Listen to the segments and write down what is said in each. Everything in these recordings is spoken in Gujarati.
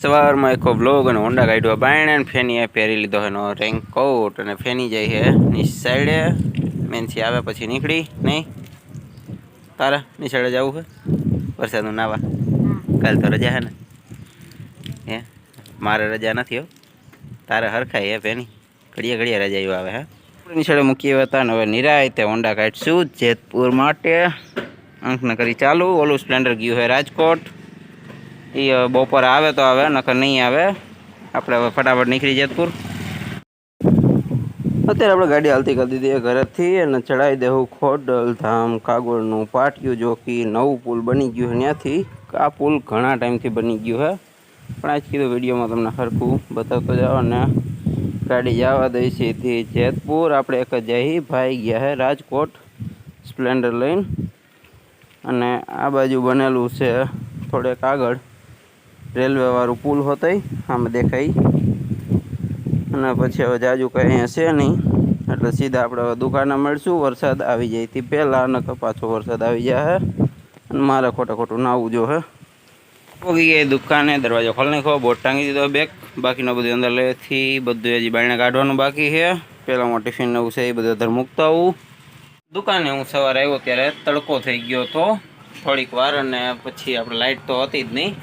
સવારમાં એક બ્લોગ અને હોન્ડા કાઢ્યો બાયણે ને ફેનીએ પહેરી લીધો એનો રેનકોટ અને ફેની જાય છે નિશાળે. મેનથી આવે પછી નીકળી નહીં તારા નિશાળે જવું છે વરસાદનું નાવા. કાલ તો રજા હે ને? હે મારે રજા નથી હો, તારે હરખાય હે ફેની ઘડીએ ઘડીએ રજા એવું આવે. હે નિશાળે મૂકી હતા ને હવે નિરાય તે હોન્ડા કાઢશું જેતપુર માટે. અંકને કરી ચાલુ. ઓલું સ્પ્લેન્ડર ગયું છે રાજકોટ. એ બપોર આવે તો આવે, નકર નહીં આવે. આપણે હવે ફટાફટ નીકળી જેતપુર. અત્યારે આપણે ગાડી હાલતી કરી દીધી ઘરેથી અને ચડાવી દેવું ખોડલધામ કાગોળનું પાટિયું. જો કે નવું પુલ બની ગયું છે ત્યાંથી. આ પુલ ઘણા ટાઈમથી બની ગયું છે, પણ આજ કીધું વિડીયોમાં તમને સરખું બતાવતો જાઓ. અને ગાડી જવા દઈ સીધી જેતપુર. આપણે એક જ જઈ ભાઈ ગયા છે રાજકોટ સ્પ્લેન્ડર લઈને. અને આ બાજુ બનેલું છે થોડેક આગળ રેલવે વાળું પુલ હોતય આમ દેખાય. અને પછી હવે જાજુ કંઈ અહીંયા છે નહીં, એટલે સીધા આપણે હવે દુકાને મળશું. વરસાદ આવી જાય તે પહેલાં, નકર પાછો વરસાદ આવી જાય. અને મારે ખોટું નાવું જો હે. પોગી ગઈ દુકાને, દરવાજો ખોલી નાખો, બોટ ટાંગી દીધો બેગ. બાકીનું બધું અંદર લેથી બધું હજી બાયણે કાઢવાનું બાકી છે. પહેલાં હું ટિફિન નવું છે એ બધું અંદર મૂકતા આવું. દુકાને હું સવારે આવ્યો ત્યારે તડકો થઈ ગયો હતો થોડીક વાર, અને પછી આપણે લાઇટ તો હતી જ નહીં.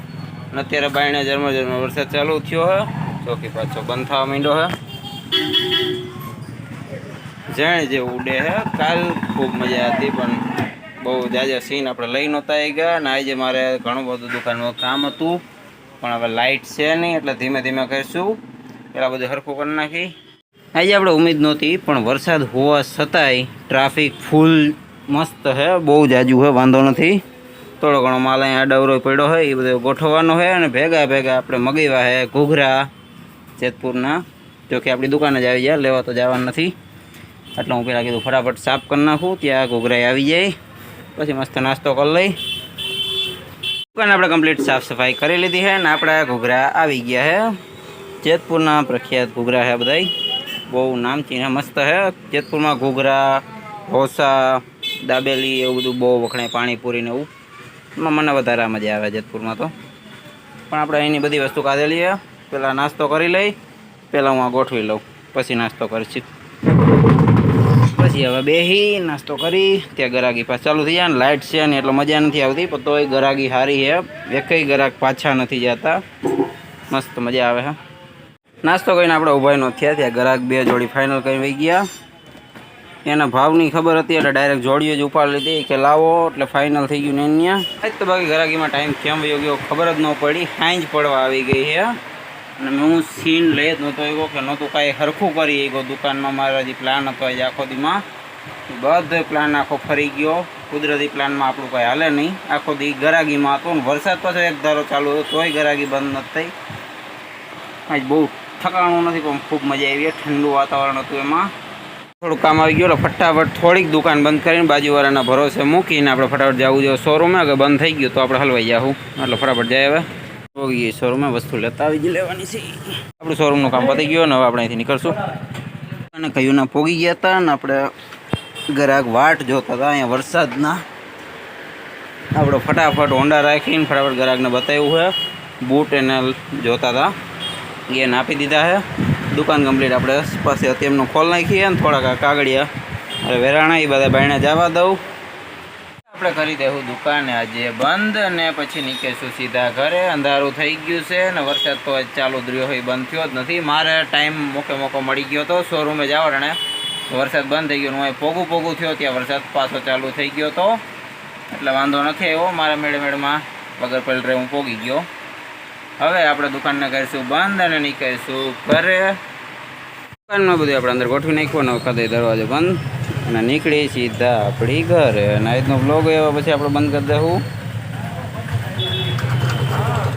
અને અત્યારે બાયણે ઝરમર વરસાદ ચાલુ થયો છે. ચોકી પાછો બંધ થવા માંડ્યો છે. જાણે જે ઉડે છે. કાલ ખૂબ મજા હતી, પણ બહુ જાજા સીન આપણે લઈ નહોતા આવી ગયા. અને આજે મારે ઘણું બધું દુકાનમાં કામ હતું, પણ હવે લાઇટ છે નહીં, એટલે ધીમે ધીમે કરીશું. પહેલાં બધું સરખું કરી નાખી. આજે આપણે ઉમ્મીદ નહોતી, પણ વરસાદ હોવા છતાંય ટ્રાફિક ફૂલ મસ્ત છે. બહુ જાજુ છે, વાંધો નથી. થોડો ઘણો માલ અહીંયા આડાવરો પડ્યો હોય એ બધો ગોઠવવાનો છે. અને ભેગા આપણે મગાવ્યા છે ઘૂઘરા જેતપુરના. જો કે આપણી દુકાને જ આવી જાય, લેવા તો જવાનું નથી. એટલે હું પહેલાં કીધું ફટાફટ સાફ કરી નાખું, ત્યાં ઘૂઘરા આવી જાય. પછી મસ્ત નાસ્તો કરી લઈ. દુકાન આપણે કમ્પ્લીટ સાફ સફાઈ કરી લીધી છે. અને આપણા ઘૂઘરા આવી ગયા છે. જેતપુરના પ્રખ્યાત ઘૂઘરા છે બધાય, બહુ નામચીન મસ્ત છે. જેતપુરમાં ઘૂઘરા, ઢોસા, દાબેલી એવું બધું બહુ વખણાય, પાણીપુરીને એવું. એમાં મને વધારે મજા આવે જેતપુરમાં તો. પણ આપણે એની બધી વસ્તુ કાઢેલી છે. પહેલાં નાસ્તો કરી લઈ, પહેલાં હું આ ગોઠવી લઉં, પછી નાસ્તો કરીશ. પછી હવે બેસી નાસ્તો કરી. ત્યાં ગરાગી પાછા ચાલુ થઈ જાય ને લાઇટ છે ને એટલે મજા નથી આવતી, પણ તોય ગરાગી સારી છે. એકય ગરાક પાછા નથી જતા, મસ્ત મજા આવે છે. નાસ્તો કરીને આપણે ઊભા ન થયા. ત્યાં ગરાક 2 જોડી ફાઇનલ કરી વહી ગયા. એના ભાવની ખબર હતી એટલે ડાયરેક્ટ જોડીઓ જ ઉપાડી લીધી કે લાવો, એટલે ફાઇનલ થઈ ગયું ને અહીંયા. આજ તો બાકી ગરાગીમાં ટાઈમ કેમ વયો ગયો ખબર જ ન પડી. સાંજ પડવા આવી ગઈ છે. અને હું સીન લઈ જ નહોતો આવ્યો કે નહોતું કાંઈ સરખું કરી ગયો દુકાનમાં. મારા જે પ્લાન હતો આજે આખો દીમાં, બધો પ્લાન આખો ફરી ગયો. કુદરતી પ્લાનમાં આપણું કાંઈ હાલે નહીં. આખો દી ગરાગીમાં હતો ને વરસાદ પાછો એક ધારો ચાલુ હતો, તોય ગરાગી બંધ નથી થઈ. આજ બહુ થકાણું નથી, પણ ખૂબ મજા આવી. ઠંડુ વાતાવરણ હતું, એમાં થોડું કામ આવી ગયું. એટલે ફટાફટ થોડીક દુકાન બંધ કરીને બાજુવાળાના ભરોસે મૂકીને આપણે ફટાફટ જવું જોઈએ શોરૂમે. કે બંધ થઈ ગયું તો આપણે હલવાઈ જાઉં, એટલે ફટાફટ જાય. હવે પોગી શોરૂમે વસ્તુ લેતા આવી જ લેવાની છે. આપણું શોરૂમનું કામ પતી ગયું ને હવે આપણે અહીંથી નીકળશું. અને કયું ના પોગી ગયા હતા ને આપણે ગ્રાહક વાટ જોતા હતા અહીંયા વરસાદના. આપણે ફટાફટ હોન્ડા રાખીને ફટાફટ ગ્રાહકને બતાવ્યું છે. બૂટ એને જોતા હતા, એને આપી દીધા છે. દુકાન કમ્પ્લીટ આપણે પાસે હતી એમનું ખોલ નાખીએ ને થોડાક કાગળિયા અરે વેરાણા એ બધા બાયણે જવા દઉં. આપણે કરી દેવું દુકાને આજે બંધ, અને પછી નીકળીશું સીધા ઘરે. અંધારું થઈ ગયું છે ને વરસાદ તો ચાલુ જ રહ્યો હોય, બંધ થયો જ નથી. મારે ટાઈમ મોકો મળી ગયો હતો શોરૂમે જવાને, વરસાદ બંધ થઈ ગયો. હું પોગું થયો ત્યાં વરસાદ પાછો ચાલુ થઈ ગયો હતો, એટલે વાંધો નથી આવ્યો. મારા મેળમાં વગર પલટે હું પોગી ગયો. હવે આપણે દુકાનને કરીશું બંધ અને નીકળીશું ઘરે. દુકાનમાં બધું આપણે અંદર ગોઠવી નાખ્યું ને વખતે દરવાજો બંધ અને નીકળી સીધા આપણી ઘરે. અને આજનો બ્લોગ એવા પછી આપણે બંધ કરી દઉં.